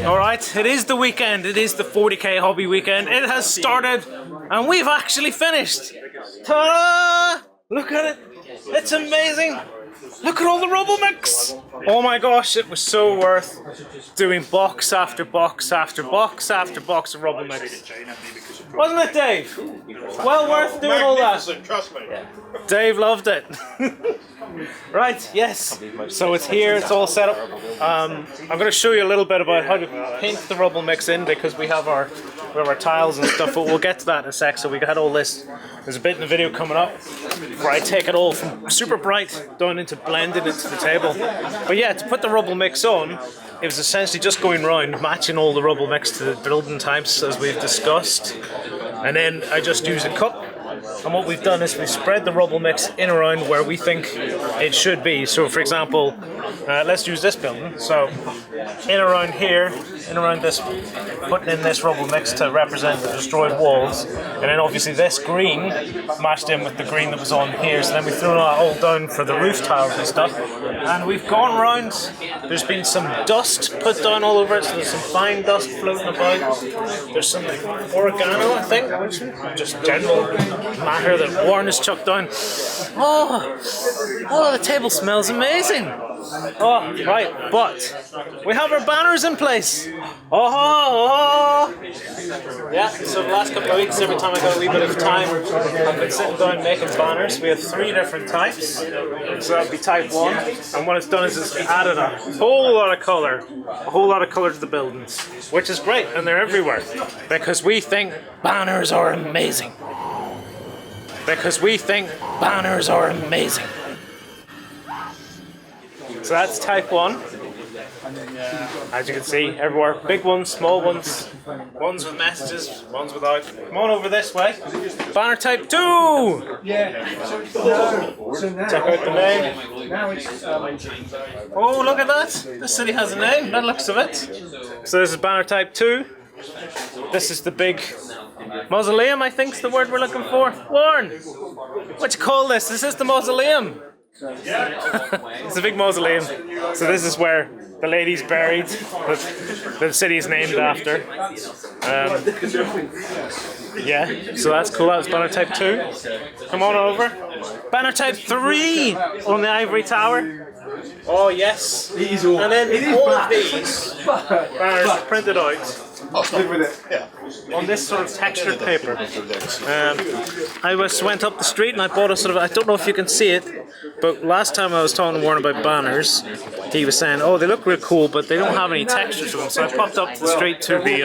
Alright, it is the weekend, it is the 40k hobby weekend, it has started and we've actually finished! Ta-da! Look at it, it's amazing! Look at all the rubble mix! Oh my gosh, it was so worth doing box after box after box after box of rubble mix. Wasn't it, Dave? Well worth doing all that. Trust me. Yeah. Dave loved it. Right, yes. So it's here, it's all set up. I'm going to show you a little bit about how to paint the rubble mix in because we have our tiles and stuff, but we'll get to that in a sec. So we got all this. There's a bit in the video coming up where I take it all from super bright down into blending into the table. But yeah, to put the rubble mix on, it was essentially just going around matching all the rubble mix to the building types as we've discussed. And then I just use a cup. And what we've done is we've spread the rubble mix in around where we think it should be. So for example, let's use this building. So in around here, in around this, putting in this rubble mix to represent the destroyed walls. And then obviously this green matched in with the green that was on here. So then we've thrown that all down for the roof tiles and stuff. And we've gone around, there's been some dust put down all over it. So there's some fine dust floating about. There's some oregano, I think, just general matter that Warren has chucked down. Oh, the table smells amazing. Oh, right, but we have our banners in place. Yeah, so the last couple of weeks, every time I got a wee bit of time, I've been sitting down making banners. We have 3 different types. So that would be type 1. And what it's done is it's added a whole lot of colour to the buildings, which is great, and they're everywhere. Because we think banners are amazing. Because we think banners are amazing. So that's type 1. As you can see, everywhere. Big ones, small ones, ones with messages, ones without. Come on over this way. Banner type 2! Check out the name. Oh, look at that! This city has a name, that looks of it. So this is banner type 2. This is the big mausoleum, I think is the word we're looking for. Warren, what you call this? This is the mausoleum. It's a big mausoleum. So this is where the lady's buried, that the city is named after. Yeah, so that's cool. That was banner type 2. Come on over. Banner type 3 on the ivory tower. Oh yes. And then all of these banners are printed out on this sort of textured paper. I went up the street and I bought a sort of, I don't know if you can see it, but last time I was talking to Warren about banners, he was saying, oh, they look real cool, but they don't have any texture to them. So I popped up the street to the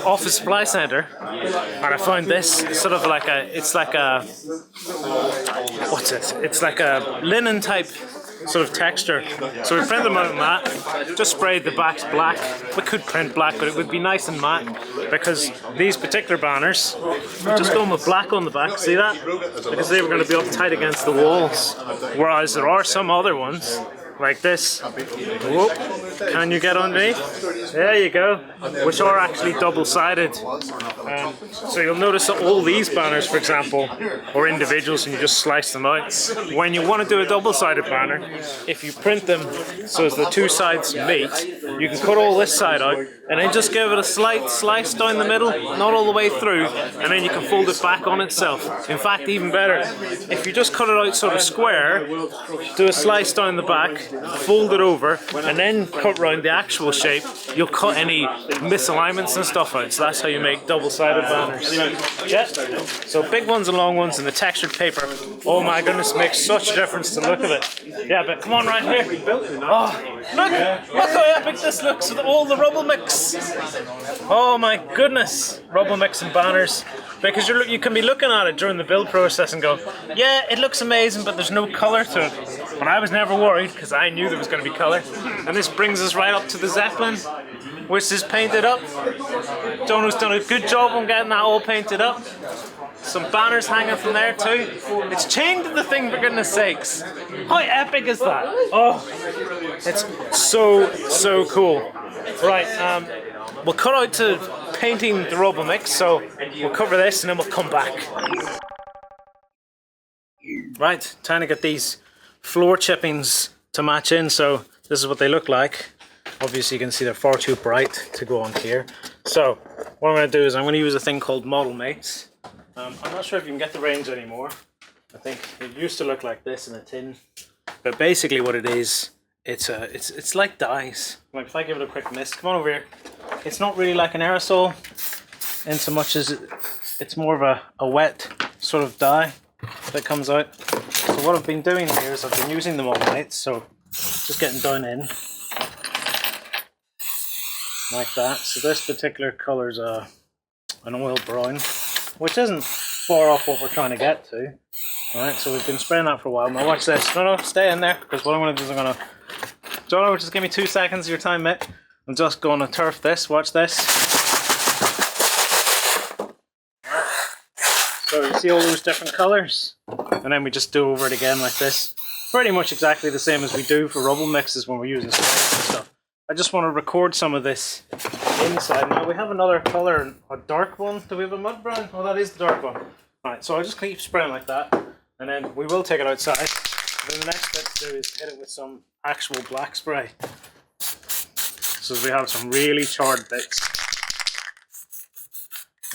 office supply centre, and I found this sort of like it's like a linen type sort of texture. So we printed them out matte, just sprayed the backs black. We could print black, but it would be nice and matte because these particular banners, we're just going with black on the back, see that? Because they were going to be up tight against the walls. Whereas there are some other ones, like this. Whoop. Can you get underneath? There you go. Which are actually double-sided. So you'll notice that all these banners, for example, are individuals and you just slice them out. When you want to do a double-sided banner, if you print them so as the 2 sides meet, you can cut all this side out and then just give it a slight slice down the middle, not all the way through, and then you can fold it back on itself. In fact, even better, if you just cut it out sort of square, do a slice down the back, fold it over, and then cut round the actual shape, you'll cut any misalignments and stuff out. So that's how you make double-sided banners. Yeah. So big ones and long ones and the textured paper. Oh my goodness, makes such a difference to the look of it. Yeah, but come on right here. Oh, look how epic this looks with all the rubble mix. Oh my goodness, rubble mix and banners. Because you can be looking at it during the build process and go, yeah, it looks amazing, but there's no colour to it. But I was never worried because I knew there was going to be colour. And this brings us right up to the Zepplin, which is painted up. Dono's done a good job on getting that all painted up. Some banners hanging from there too. It's chained to the thing, for goodness sakes. How epic is that? Oh, it's so cool. Right, we'll cut out to painting the rubble mix, so we'll cover this and then we'll come back. Right, time to get these floor chippings to match in. So This is what they look like. Obviously you can see they're far too bright to go on here. So what I'm going to do is I'm going to use a thing called Model Mates. I'm not sure if you can get the range anymore. I think it used to look like this in a tin. But basically what it is, it's like dyes. Like if I give it a quick mist, come on over here. It's not really like an aerosol in so much as it's more of a wet sort of dye that comes out. So what I've been doing here is I've been using the Model Mates, so just getting down in like that. So this particular colour is an oil brown, which isn't far off what we're trying to get to. Alright, so we've been spraying that for a while. Now watch this. No, stay in there, because what I'm going to do is I'm going to... Jono, just give me 2 seconds of your time, mate. I'm just going to turf this. Watch this. So you see all those different colours? And then we just do over it again like this. Pretty much exactly the same as we do for rubble mixes when we're using sprays and stuff. I just want to record some of this inside. Now we have another colour, a dark one. Do we have a mud brown? Oh, that is the dark one. Alright, so I'll just keep spraying like that. And then we will take it outside. Then the next bit to do is hit it with some actual black spray. So we have some really charred bits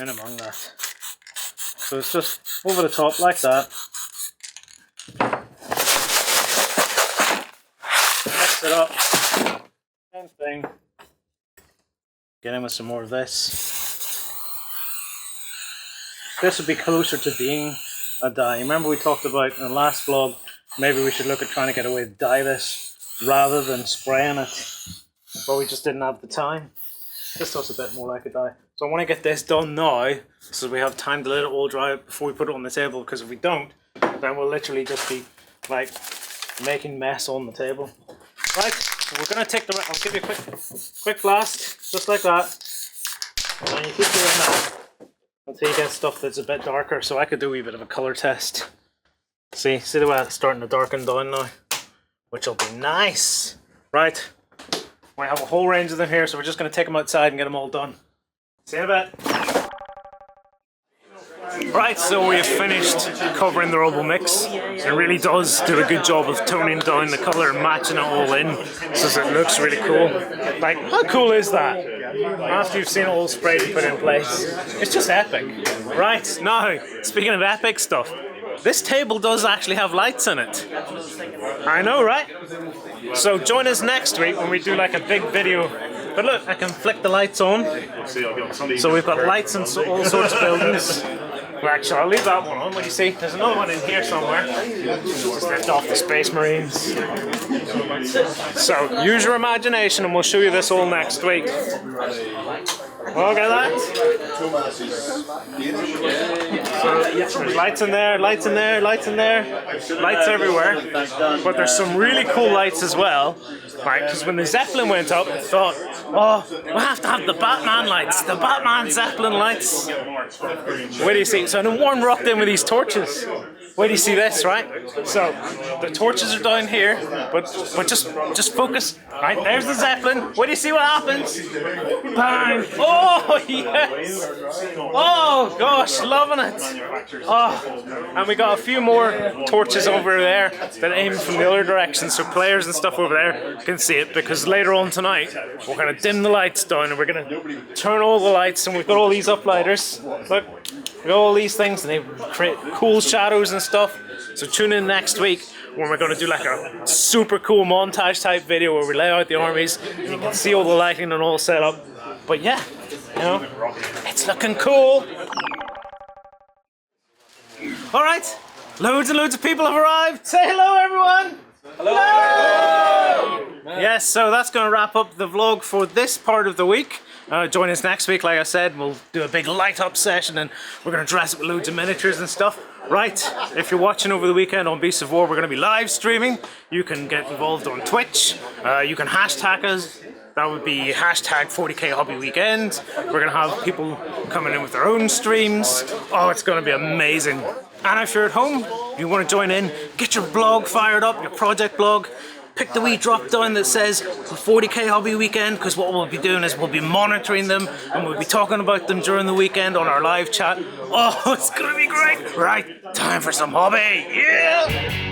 in among that. So it's just over the top like that. Mix it up. Same thing. Get in with some more of this. This would be closer to being a dye. Remember we talked about in the last vlog, maybe we should look at trying to get away to dye this rather than spraying it. But we just didn't have the time. This looks a bit more like a dye. So I want to get this done now so we have time to let it all dry before we put it on the table, because if we don't, then we'll literally just be like making mess on the table. Right, so we're going to take the... I'll give you a quick blast, just like that. And you keep doing that until you get stuff that's a bit darker, so I could do a wee bit of a colour test. See the way it's starting to darken down now, which will be nice. Right, we have a whole range of them here, so we're just going to take them outside and get them all done. See you in a bit. Right, so we have finished covering the rubble mix. It really does do a good job of toning down the colour and matching it all in, so it looks really cool. Like, how cool is that? After you've seen it all sprayed and put in place, it's just epic. Right, now, speaking of epic stuff, this table does actually have lights in it. I know, right? So join us next week when we do like a big video. But look, I can flick the lights on. So we've got lights in all sorts of buildings. Well, actually, I'll leave that one on. What do you see? There's another one in here somewhere. Just lift off the Space Marines. So use your imagination and we'll show you this all next week. Look at that. So there's lights in there, lights in there, lights in there, lights everywhere. But there's some really cool lights as well. Right, because when the Zepplin went up, I thought, oh, we'll have to have the Batman lights, the Batman Zepplin lights. Where do you see? So then Warren rocked in with these torches. Where do you see this, right? So the torches are down here, but just focus. Right, there's the Zepplin. Where do you see what happens? Bang! Oh yes! Oh gosh, loving it. Oh, and we got a few more torches over there that aim from the other direction, so players and stuff over there can see it. Because later on tonight, we're gonna dim the lights down and we're gonna turn all the lights, and we've got all these uplighters. Look. We got all these things and they create cool shadows and stuff. So tune in next week when we're going to do like a super cool montage type video where we lay out the armies and you can see all the lighting and all set up. But yeah, you know, it's looking cool. Alright, loads and loads of people have arrived. Say hello everyone! Hello! Yes, so that's going to wrap up the vlog for this part of the week. Join us next week, like I said, we'll do a big light up session and we're going to dress it with loads of miniatures and stuff. Right, if you're watching over the weekend on Beasts of War, we're going to be live streaming. You can get involved on Twitch, you can hashtag us. That would be hashtag 40k Hobby Weekend. We're going to have people coming in with their own streams. Oh, it's going to be amazing. And if you're at home, you want to join in, get your blog fired up, your project blog. Pick the wee drop down that says 40k Hobby Weekend, because what we'll be doing is we'll be monitoring them and we'll be talking about them during the weekend on our live chat. Oh, it's going to be great. Right, time for some hobby. Yeah!